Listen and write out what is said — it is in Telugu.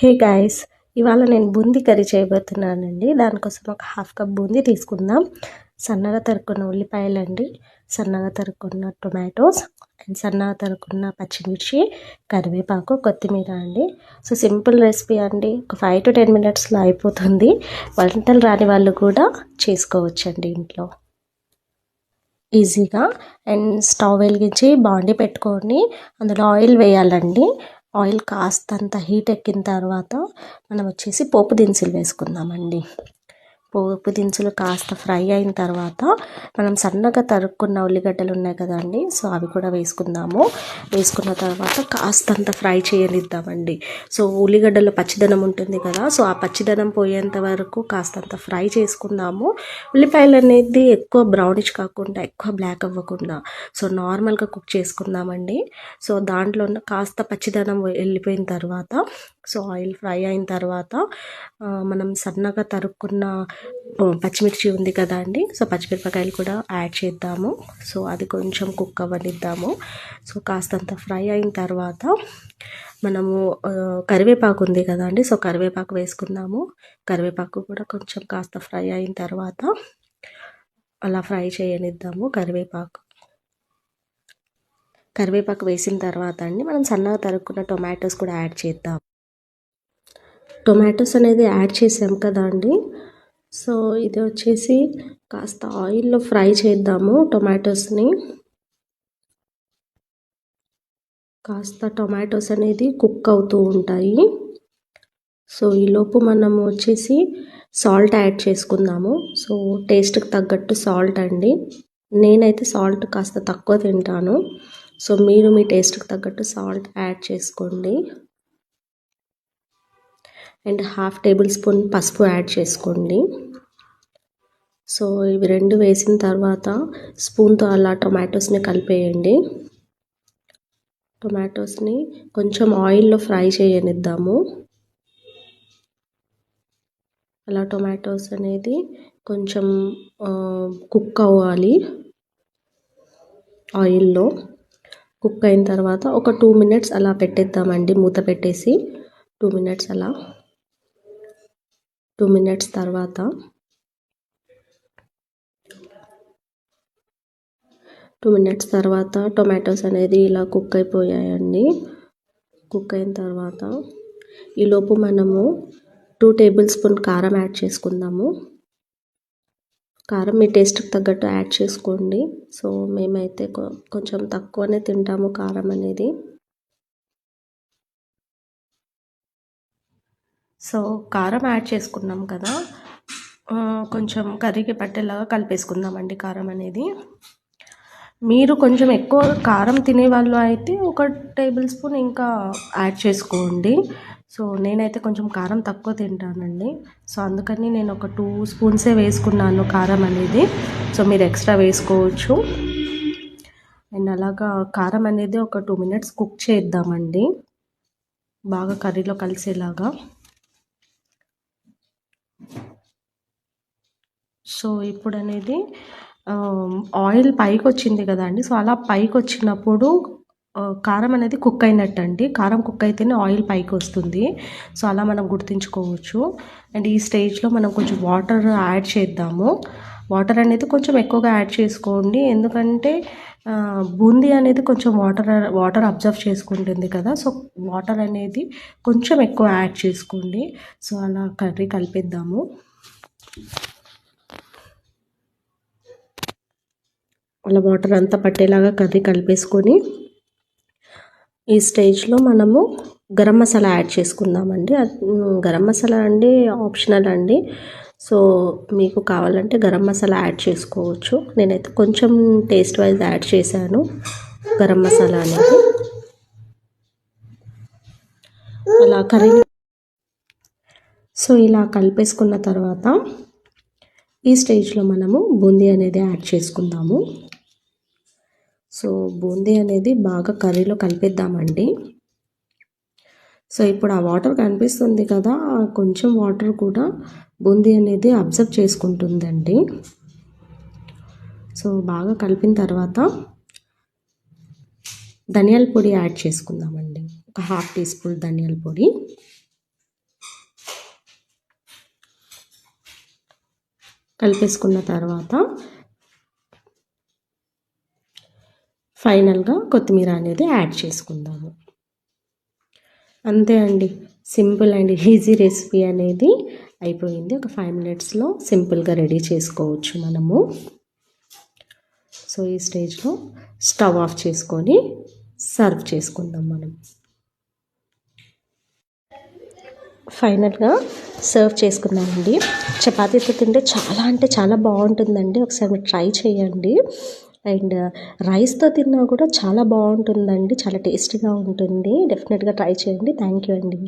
హే గాయ్స్, ఇవాళ నేను బూందీ కర్రీ చేయబోతున్నానండి. దానికోసం ఒక హాఫ్ కప్ బూందీ తీసుకుందాం. సన్నగా తరుక్కున్న ఉల్లిపాయలండి, సన్నగా తరుక్కున్న టొమాటోస్ అండ్ సన్నగా తరుక్కున్న పచ్చిమిర్చి, కరివేపాకు, కొత్తిమీర అండి. సో సింపుల్ రెసిపీ అండి. ఒక 5 to 10 మినిట్స్లో అయిపోతుంది. వంటలు రాని వాళ్ళు కూడా చేసుకోవచ్చండి ఇంట్లో ఈజీగా. అండ్ స్టవ్ వెలిగించి బాండీ పెట్టుకొని అందులో ఆయిల్ వేయాలండి. ఆయిల్ కాస్తంత హీట్ ఎక్కిన తర్వాత మనం వచ్చేసి పోపు దినుసులు వేసుకుందామండి. పోపు దినుసులు కాస్త ఫ్రై అయిన తర్వాత మనం సన్నగా తరుక్కున్న ఉల్లిగడ్డలు ఉన్నాయి కదండి, సో అవి కూడా వేసుకుందాము. వేసుకున్న తర్వాత కాస్తంత ఫ్రై చేయనిద్దామండి. సో ఉల్లిగడ్డలో పచ్చిదనం ఉంటుంది కదా, సో ఆ పచ్చిదనం పోయేంత వరకు కాస్తంత ఫ్రై చేసుకుందాము. ఉల్లిపాయలు అనేది ఎక్కువ బ్రౌనిష్ కాకుండా ఎక్కువ బ్లాక్ అవ్వకుండా సో నార్మల్గా కుక్ చేసుకుందామండి. సో దాంట్లో ఉన్న కాస్త పచ్చిదనం వెళ్ళిపోయిన తర్వాత సో ఆయిల్ ఫ్రై అయిన తర్వాత మనం సన్నగా తరుక్కున్న పచ్చిమిర్చి ఉంది కదా అండి, సో పచ్చిమిరపకాయలు కూడా యాడ్ చేద్దాము. సో అది కొంచెం కుక్ అవ్వనిద్దాము. సో కాస్తంత ఫ్రై అయిన తర్వాత మనము కరివేపాకు ఉంది కదా అండి, సో కరివేపాకు వేసుకుందాము. కరివేపాకు కూడా కొంచెం కాస్త ఫ్రై అయిన తర్వాత అలా ఫ్రై చేయనిద్దాము. కరివేపాకు వేసిన తర్వాత అండి మనం సన్నగా తరుక్కున్న టొమాటోస్ కూడా యాడ్ చేద్దాం. టొమాటోస్ అనేది యాడ్ చేసాం కదా అండి, సో ఇది వచ్చేసి కాస్త ఆయిల్లో ఫ్రై చేద్దాము. టొమాటోస్ని కాస్త టొమాటోస్ అనేది కుక్ అవుతూ ఉంటాయి. సో ఈలోపు మనము వచ్చేసి సాల్ట్ యాడ్ చేసుకుందాము. సో టేస్ట్కి తగ్గట్టు సాల్ట్ అండి. నేనైతే సాల్ట్ కాస్త తక్కువ తింటాను, సో మీరు మీ టేస్ట్కి తగ్గట్టు సాల్ట్ యాడ్ చేసుకోండి. అండ్ హాఫ్ టేబుల్ స్పూన్ పసుపు యాడ్ చేసుకోండి. సో ఇవి రెండు వేసిన తర్వాత స్పూన్తో అలా టొమాటోస్ని కలిపేయండి. టొమాటోస్ని కొంచెం ఆయిల్లో ఫ్రై చేయనిద్దాము. అలా టొమాటోస్ అనేది కొంచెం కుక్ అవ్వాలి ఆయిల్లో. కుక్ అయిన తర్వాత ఒక 2 minutes అలా పెట్టేద్దామండి, మూత పెట్టేసి 2 minutes అలా. 2 minutes తర్వాత 2 minutes తర్వాత టొమాటోస్ అనేది ఇలా కుక్ అయిపోయాయండి. కుక్ అయిన తర్వాత ఈలోపు మనము 2 tablespoon కారం యాడ్ చేసుకుందాము. కారం మీ టేస్ట్కి తగ్గట్టు యాడ్ చేసుకోండి. సో మేమైతే కొంచెం తక్కువనే తింటాము కారం అనేది. సో కారం యాడ్ చేసుకున్నాం కదా, కొంచెం కర్రీకి పట్టేలాగా కలిపేసుకుందామండి కారం అనేది. మీరు కొంచెం ఎక్కువ కారం తినేవాళ్ళు అయితే 1 tablespoon ఇంకా యాడ్ చేసుకోండి. సో నేనైతే కొంచెం కారం తక్కువ తింటానండి, సో అందుకని నేను ఒక 2 spoons వేసుకున్నాను కారం అనేది. సో మీరు ఎక్స్ట్రా వేసుకోవచ్చు. అండ్ అలాగా కారం అనేది ఒక 2 minutes కుక్ చేద్దామండి, బాగా కర్రీలో కలిసేలాగా. సో ఇప్పుడు అనేది ఆయిల్ పైకి వచ్చింది కదా అండి, సో అలా పైకి వచ్చినప్పుడు కారం అనేది కుక్ అయినట్టు అండి. కారం కుక్ అయితేనే ఆయిల్ పైకి వస్తుంది, సో అలా మనం గుర్తుంచుకోవచ్చు. అండ్ ఈ స్టేజ్లో మనం కొంచెం వాటర్ యాడ్ చేద్దాము. వాటర్ అనేది కొంచెం ఎక్కువగా యాడ్ చేసుకోండి, ఎందుకంటే బూందీ అనేది కొంచెం వాటర్ అబ్జర్వ్ చేసుకుంటుంది కదా, సో వాటర్ అనేది కొంచెం ఎక్కువ యాడ్ చేసుకోండి. సో అలా కర్రీ కలిపేద్దాము. అలా వాటర్ అంతా పట్టేలాగా కర్రీ కలిపేసుకొని ఈ స్టేజ్లో మనము గరం మసాలా యాడ్ చేసుకుందామండి. గరం మసాలా అండి ఆప్షనల్ అండి, సో మీకు కావాలంటే గరం మసాలా యాడ్ చేసుకోవచ్చు. నేనైతే కొంచెం టేస్ట్ వైజ్ యాడ్ చేశాను గరం మసాలా అనేది. అలా కర్రీ సో ఇలా కలిపేసుకున్న తర్వాత ఈ స్టేజ్లో మనము బూందీ అనేది యాడ్ చేసుకుందాము. సో బూందీ అనేది బాగా కర్రీలో కలిపేద్దామండి. సో ఇప్పుడు ఆ వాటర్ కనిపిస్తుంది కదా, కొంచెం వాటర్ కూడా బూందీ అనేది అబ్జర్వ్ చేసుకుంటుందండి. సో బాగా కలిపిన తర్వాత ధనియాల పొడి యాడ్ చేసుకుందామండి. ఒక 1/2 teaspoon ధనియాల పొడి. కలిపేసుకున్న తర్వాత ఫైనల్గా కొత్తిమీర అనేది యాడ్ చేసుకుందాము. అంతే అండి, సింపుల్ అండ్ ఈజీ రెసిపీ అనేది అయిపోయింది. ఒక 5 మినిట్స్లో సింపుల్గా రెడీ చేసుకోవచ్చు మనము. సో ఈ స్టేజ్లో స్టవ్ ఆఫ్ చేసుకొని సర్వ్ చేసుకుందాం మనం. ఫైనల్గా సర్వ్ చేసుకుందామండి. చపాతీతో తింటే చాలా అంటే చాలా బాగుంటుందండి. ఒకసారి మీరు ట్రై చేయండి. అండ్ రైస్తో తిన్నా కూడా చాలా బాగుంటుందండి, చాలా టేస్టీగా ఉంటుంది. డెఫినెట్గా ట్రై చేయండి. థ్యాంక్ యూ అండి.